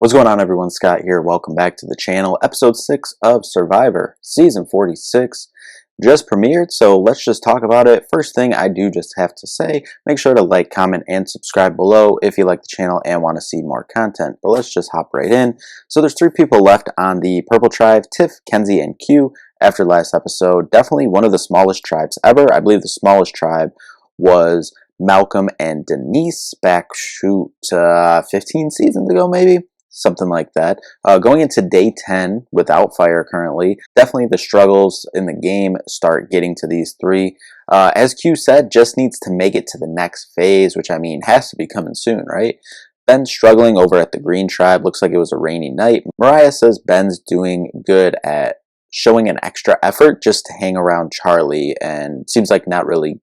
What's going on, everyone? Scott here. Welcome back to the channel. Episode 6 of Survivor, Season 46 just premiered, so let's just talk about it. First thing I do just have to say, make sure to like, comment, and subscribe below if you like the channel and want to see more content. But let's just hop right in. So there's 3 people left on the Purple Tribe, Tiff, Kenzie, and Q. After last episode, definitely one of the smallest tribes ever. I believe the smallest tribe was Malcolm and Denise back, 15 seasons ago, maybe? Something like that. Going into day 10 without fire currently, definitely the struggles in the game start getting to these 3. As Q said, just needs to make it to the next phase, which I mean has to be coming soon, right? Ben's struggling over at the Green Tribe. Looks like it was a rainy night. Mariah says Ben's doing good at showing an extra effort just to hang around Charlie, and seems like not really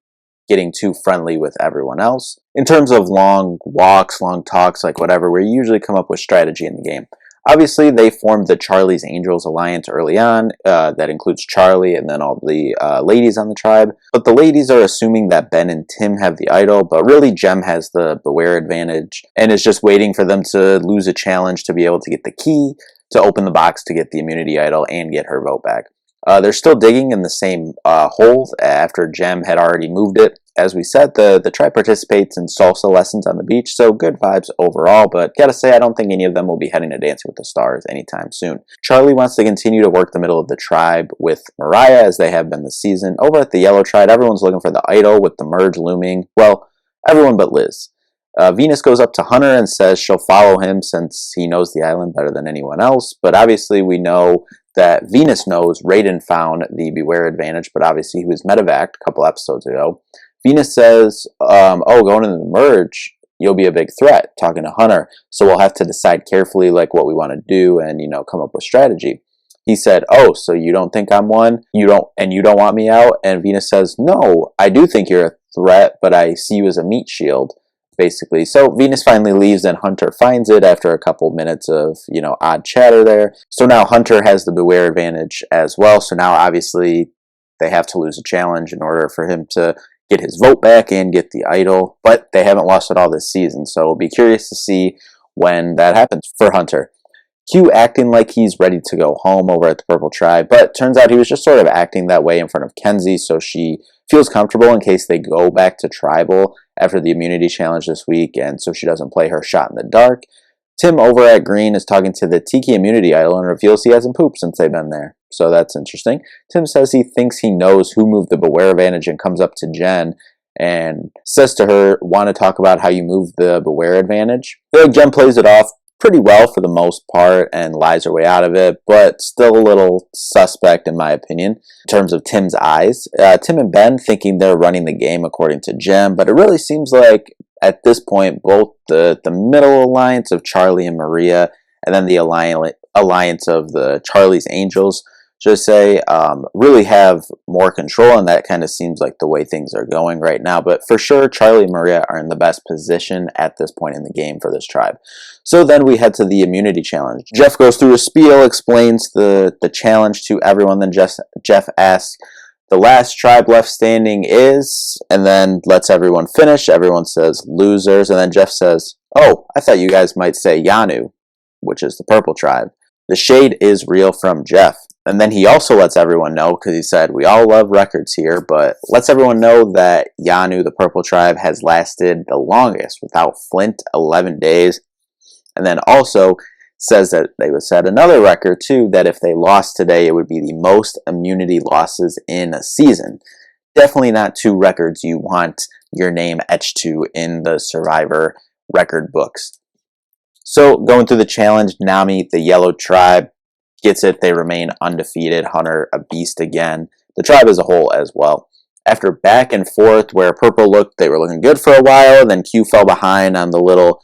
getting too friendly with everyone else. In terms of long walks, long talks, like whatever, we usually come up with strategy in the game. Obviously, they formed the Charlie's Angels Alliance early on. That includes Charlie and then all the ladies on the tribe. But the ladies are assuming that Ben and Tim have the idol, but really Jem has the Beware advantage and is just waiting for them to lose a challenge to be able to get the key to open the box to get the immunity idol and get her vote back. They're still digging in the same hole after Jem had already moved it. As we said, the tribe participates in salsa lessons on the beach, so good vibes overall, but gotta say, I don't think any of them will be heading to Dancing with the Stars anytime soon. Charlie wants to continue to work the middle of the tribe with Mariah, as they have been this season. Over at the Yellow Tribe, everyone's looking for the idol with the merge looming. Well, everyone but Liz. Venus goes up to Hunter and says she'll follow him since he knows the island better than anyone else, but obviously we know that Venus knows Raiden found the Beware advantage, but obviously he was medevaced a couple episodes ago. Venus says, oh, going into the merge, you'll be a big threat, talking to Hunter, so we'll have to decide carefully like what we want to do and, come up with strategy. He said, oh, so you don't think I'm one? You don't want me out? And Venus says, no, I do think you're a threat, but I see you as a meat shield, basically. So Venus finally leaves and Hunter finds it after a couple minutes of, odd chatter there. So now Hunter has the Beware advantage as well. So now obviously they have to lose a challenge in order for him to get his vote back and get the idol. But they haven't lost it all this season. So we'll be curious to see when that happens for Hunter. Q acting like he's ready to go home over at the Purple Tribe, but turns out he was just sort of acting that way in front of Kenzie, so she feels comfortable in case they go back to Tribal after the immunity challenge this week, and so she doesn't play her shot in the dark. Tim over at Green is talking to the Tiki immunity idol and reveals he hasn't pooped since they've been there, so that's interesting. Tim says he thinks he knows who moved the Beware advantage and comes up to Jen and says to her, want to talk about how you moved the Beware advantage? I feel like Jen plays it off pretty well for the most part and lies her way out of it, but still a little suspect in my opinion in terms of Tim's eyes. Tim and Ben thinking they're running the game according to Jem, but it really seems like at this point both the middle alliance of Charlie and Maria and then the alliance of the Charlie's Angels, should I say, really have more control, and that kind of seems like the way things are going right now. But for sure, Charlie and Maria are in the best position at this point in the game for this tribe. So then we head to the immunity challenge. Jeff goes through a spiel, explains the challenge to everyone, then Jeff asks, the last tribe left standing is, and then lets everyone finish. Everyone says losers, and then Jeff says, oh, I thought you guys might say Yanu, which is the Purple Tribe. The shade is real from Jeff. And then he also lets everyone know, because he said, we all love records here, but lets everyone know that Yanu, the Purple Tribe, has lasted the longest without Flint, 11 days. And then also says that they would set another record, too, that if they lost today, it would be the most immunity losses in a season. Definitely not 2 records you want your name etched to in the Survivor record books. So, going through the challenge, Nami, the Yellow Tribe, gets it. They remain undefeated. Hunter, a beast again. The tribe as a whole as well. After back and forth where Purple they were looking good for a while, then Q fell behind on the little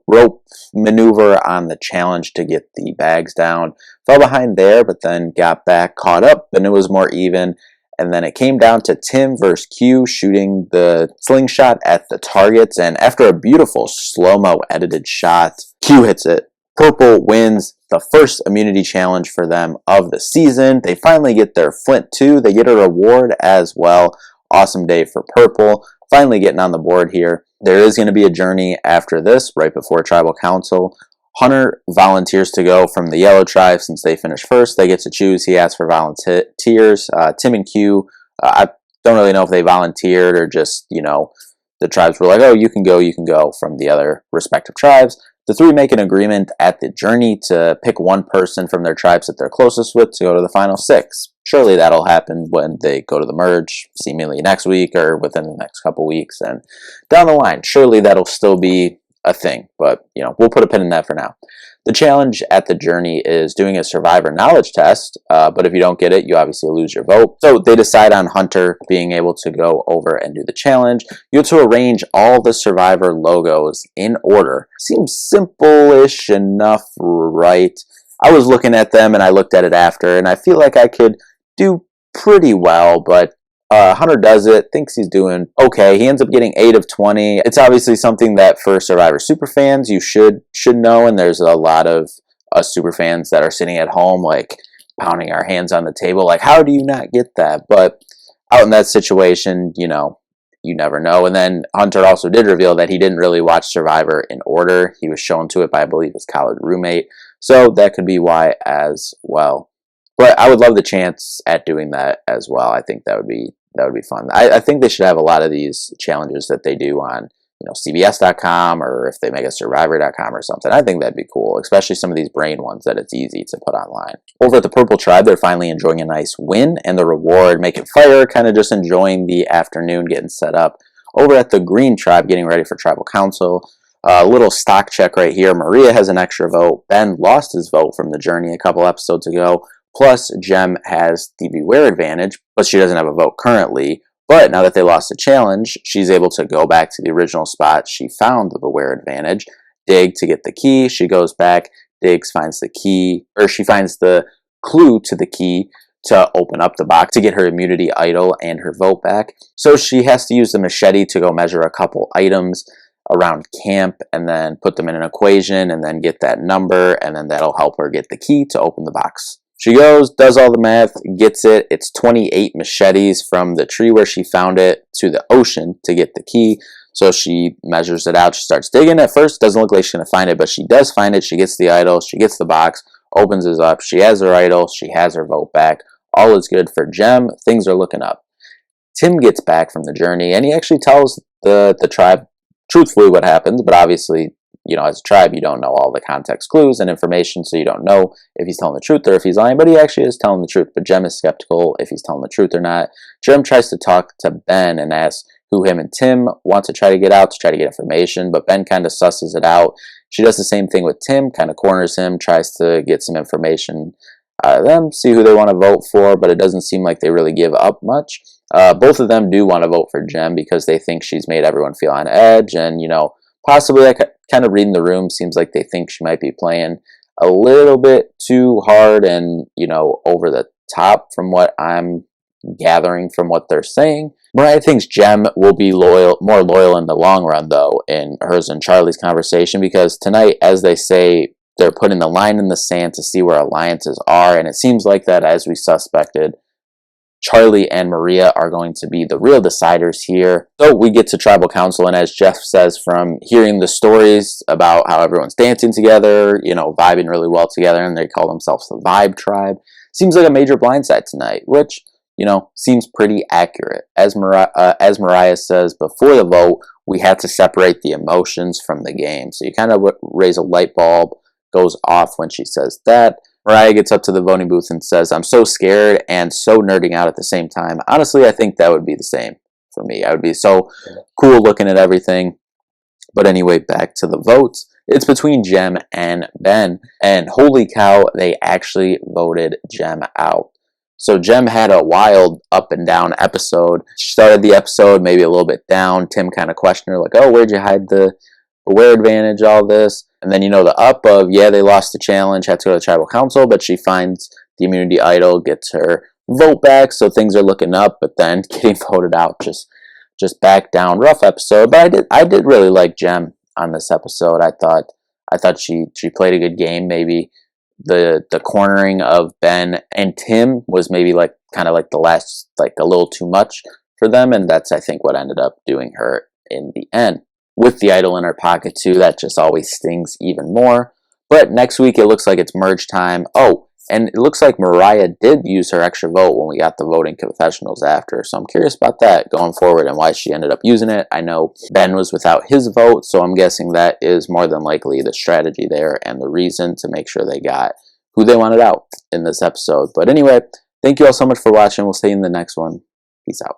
rope maneuver on the challenge to get the bags down. Fell behind there, but then got back, caught up, and it was more even. And then it came down to Tim versus Q shooting the slingshot at the targets, and after a beautiful slow-mo edited shot, Q hits it. Purple wins the first immunity challenge for them of the season. They finally get their Flint 2. They get a reward as well. Awesome day for Purple. Finally getting on the board here. There is going to be a journey after this, right before Tribal Council. Hunter volunteers to go from the yellow tribe since they finished first. They get to choose. He asks for volunteers. Tim and Q, I don't really know if they volunteered or just, the tribes were like, oh, you can go from the other respective tribes. The three make an agreement at the journey to pick one person from their tribes that they're closest with to go to the final 6. Surely that'll happen when they go to the merge, seemingly next week or within the next couple weeks. And down the line, surely that'll still be a thing. But, we'll put a pin in that for now. The challenge at the journey is doing a survivor knowledge test, but if you don't get it, you obviously lose your vote. So they decide on Hunter being able to go over and do the challenge. You have to arrange all the survivor logos in order. Seems simple-ish enough, right? I was looking at them and I looked at it after, and I feel like I could do pretty well, but Hunter does it, thinks he's doing okay. He ends up getting 8 of 20. It's obviously something that for Survivor superfans you should know, and there's a lot of us superfans that are sitting at home like pounding our hands on the table like, how do you not get that? But out in that situation, you never know. And then Hunter also did reveal that he didn't really watch Survivor in order. He was shown to it by, I believe, his college roommate, so that could be why as well. But I would love the chance at doing that as well. I think that would be fun. I think they should have a lot of these challenges that they do on, CBS.com, or if they make a Survivor.com or something. I think that'd be cool, especially some of these brain ones that it's easy to put online. Over at the Purple Tribe, they're finally enjoying a nice win and the reward, making fire, kind of just enjoying the afternoon, getting set up. Over at the Green Tribe, getting ready for Tribal Council. A little stock check right here. Maria has an extra vote. Ben lost his vote from the journey a couple episodes ago. Plus, Jem has the Beware advantage, but she doesn't have a vote currently. But now that they lost the challenge, she's able to go back to the original spot. She found the Beware advantage. Dig to get the key. She goes back, digs, finds the key, or she finds the clue to the key to open up the box to get her immunity idol and her vote back. So she has to use the machete to go measure a couple items around camp and then put them in an equation and then get that number, and then that'll help her get the key to open the box. She goes, does all the math, gets it. It's 28 machetes from the tree where she found it to the ocean to get the key. So she measures it out. She starts digging. At first, doesn't look like she's going to find it, but she does find it. She gets the idol. She gets the box, opens it up. She has her idol. She has her vote back. All is good for Jem. Things are looking up. Tim gets back from the journey, and he actually tells the tribe truthfully what happens, but obviously, as a tribe, you don't know all the context clues and information, so you don't know if he's telling the truth or if he's lying, but he actually is telling the truth. But Jem is skeptical if he's telling the truth or not. Jem tries to talk to Ben and asks who him and Tim want to try to get out to try to get information, but Ben kind of susses it out. She does the same thing with Tim, kind of corners him, tries to get some information out of them, see who they want to vote for, but it doesn't seem like they really give up much. Both of them do want to vote for Jem because they think she's made everyone feel on edge, and, possibly, like, kind of reading the room, seems like they think she might be playing a little bit too hard and, over the top from what I'm gathering from what they're saying. Mariah thinks Jem will be more loyal in the long run, though, in hers and Charlie's conversation, because tonight, as they say, they're putting the line in the sand to see where alliances are, and it seems like that, as we suspected, Charlie and Maria are going to be the real deciders here. So we get to Tribal Council, and as Jeff says, from hearing the stories about how everyone's dancing together, vibing really well together, and they call themselves the Vibe Tribe, seems like a major blindside tonight, which, seems pretty accurate. As Mariah says before the vote, we had to separate the emotions from the game. So you kind of raise a light bulb, goes off when she says that. Mariah gets up to the voting booth and says, I'm so scared and so nerding out at the same time. Honestly, I think that would be the same for me. I would be so cool looking at everything. But anyway, back to the votes. It's between Jem and Ben. And holy cow, they actually voted Jem out. So Jem had a wild up and down episode. She started the episode maybe a little bit down. Tim kind of questioned her like, oh, where'd you hide the Beware advantage, all this? And then, the up of, yeah, they lost the challenge, had to go to the Tribal Council, but she finds the immunity idol, gets her vote back, so things are looking up, but then getting voted out, just back down. Rough episode, but I did really like Jem on this episode. I thought she played a good game. Maybe the cornering of Ben and Tim was maybe kind of like the last, a little too much for them, and that's, I think, what ended up doing her in the end. With the idol in her pocket, too, that just always stings even more. But next week it looks like it's merge time. Oh, and it looks like Mariah did use her extra vote when we got the voting confessionals after. So I'm curious about that going forward and why she ended up using it. I know Ben was without his vote, so I'm guessing that is more than likely the strategy there and the reason to make sure they got who they wanted out in this episode. But anyway, thank you all so much for watching. We'll see you in the next one. Peace out.